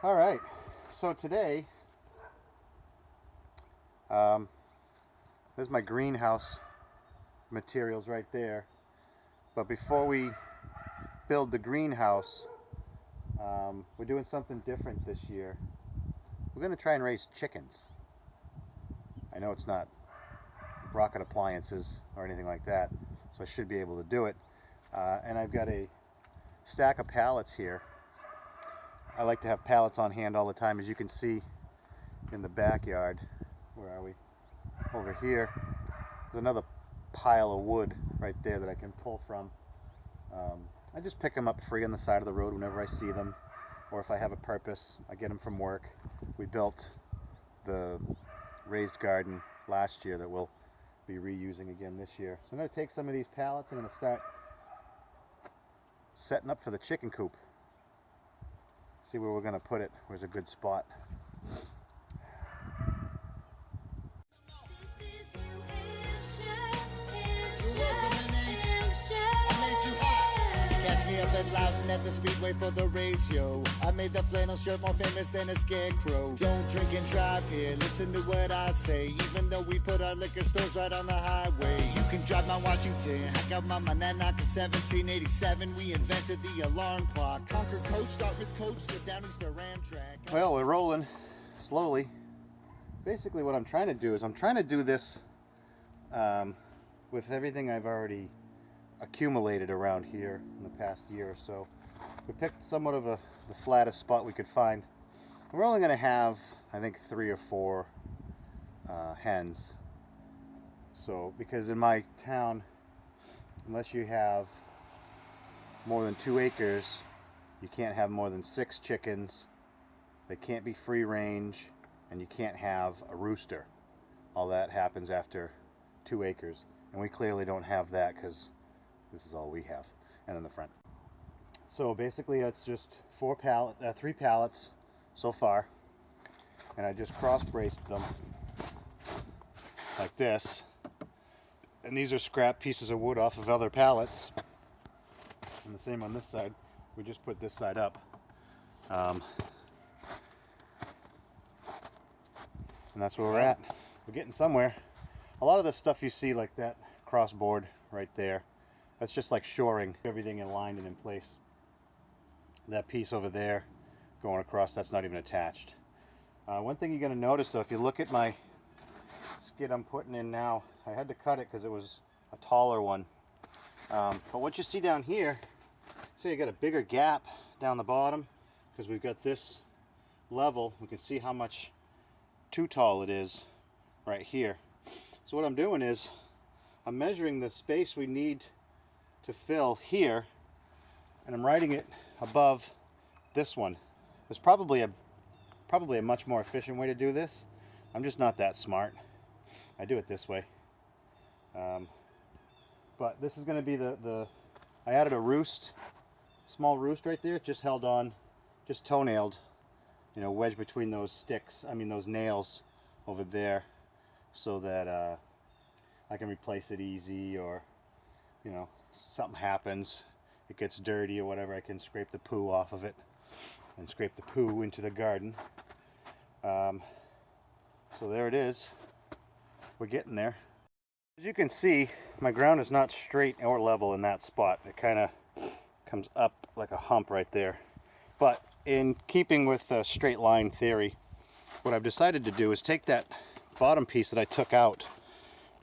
All right, so today, there's my greenhouse materials right there. But before we build the greenhouse, we're doing something different this year. We're going to try and raise chickens. I know it's not rocket appliances or anything like that, so I should be able to do it. And I've got a stack of pallets here. I like to have pallets on hand all the time, as you can see in the backyard. Where are we? Over here. There's another pile of wood right there that I can pull from. I just pick them up free on the side of the road whenever I see them, or if I have a purpose. I get them from work. We built the raised garden last year that we'll be reusing again this year. So I'm going to take some of these pallets. I'm going to start setting up for the chicken coop. See where we're going to put it. Where's a good spot? Catch me up at Loudoun at the Speedway for the race, yo. I made the flannel shirt more famous than a scarecrow. Don't drink and drive here, listen to what I say. Even though we put our liquor stores right on the highway. You can drive Mount Washington, hack out my Monadnock in 1787. We invented the alarm clock. Conquer Coach, Dartmouth Coach, the Downeaster Amtrak. Well, we're rolling slowly. Basically what I'm trying to do is I'm trying to do this with everything I've already accumulated around here in the past year or so. We picked somewhat of the flattest spot we could find. We're only going to have, I think, 3 or 4 hens. So, because in my town, unless you have more than 2 acres, you can't have more than 6 chickens. They can't be free range, and you can't have a rooster. All that happens after 2 acres, and we clearly don't have that because this is all we have, and in the front. So basically it's just 3 pallets so far, and I just cross braced them like this, and these are scrap pieces of wood off of other pallets, and the same on this side. We just put this side up, and that's where we're at. We're getting somewhere. A lot of the stuff you see, like that crossboard right there, that's just like shoring everything aligned and in place. That piece over there going across, that's not even attached. One thing you're going to notice, though, if you look at my skid I'm putting in now, I had to cut it because it was a taller one. But what you see down here, so you got a bigger gap down the bottom because we've got this level. We can see how much too tall it is right here. So what I'm doing is I'm measuring the space we need to fill here, and I'm writing it above this one. There's probably a much more efficient way to do this. I'm just not that smart. I do it this way. But this is going to be I added a roost, small roost right there. It just held on, just toenailed, wedged between those sticks, those nails over there, so that I can replace it easy, or something happens, it gets dirty or whatever, I can scrape the poo off of it and scrape the poo into the garden. So there it is. We're getting there. As you can see, my ground is not straight or level in that spot. It kind of comes up like a hump right there. But in keeping with the straight line theory, what I've decided to do is take that bottom piece that I took out,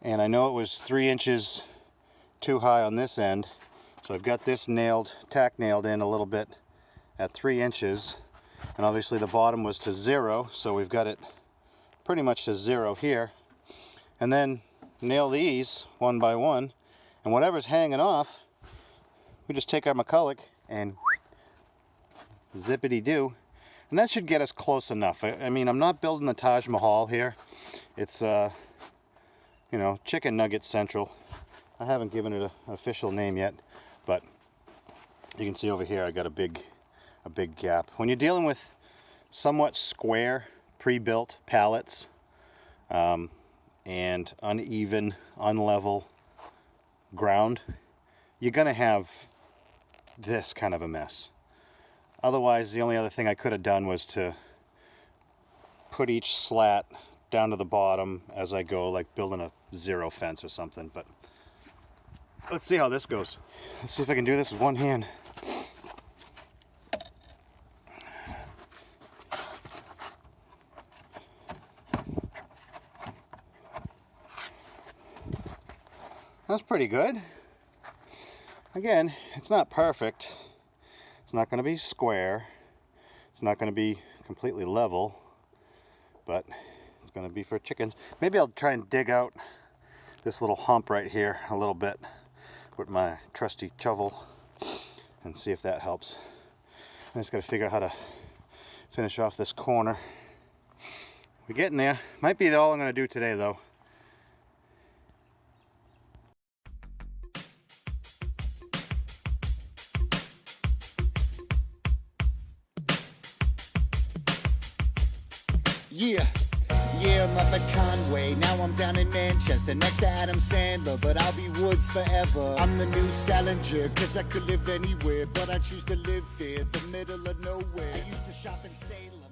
and I know it was 3 inches too high on this end, so I've got this tack nailed in a little bit at 3 inches, and obviously the bottom was to 0, so we've got it pretty much to 0 here, and then nail these one by one, and whatever's hanging off, we just take our McCulloch and zippity-doo, and that should get us close enough. I mean, I'm not building the Taj Mahal here. It's Chicken Nugget Central. I haven't given it an official name yet, but you can see over here I got a big gap. When you're dealing with somewhat square pre-built pallets and uneven, unlevel ground, you're gonna have this kind of a mess. Otherwise, the only other thing I could have done was to put each slat down to the bottom as I go, like building a zero fence or something. But let's see how this goes. Let's see if I can do this with one hand. That's pretty good. Again, it's not perfect. It's not going to be square. It's not going to be completely level, but it's going to be for chickens. Maybe I'll try and dig out this little hump right here a little bit with my trusty shovel and see if that helps. I just got to figure out how to finish off this corner. We're getting there. Might be all I'm going to do today, though. Yeah, I'm up at Conway, now I'm down in Manchester, next to Adam Sandler, but I'll be Woods forever. I'm the new Salinger, cause I could live anywhere, but I choose to live here, the middle of nowhere. I used to shop in Salem.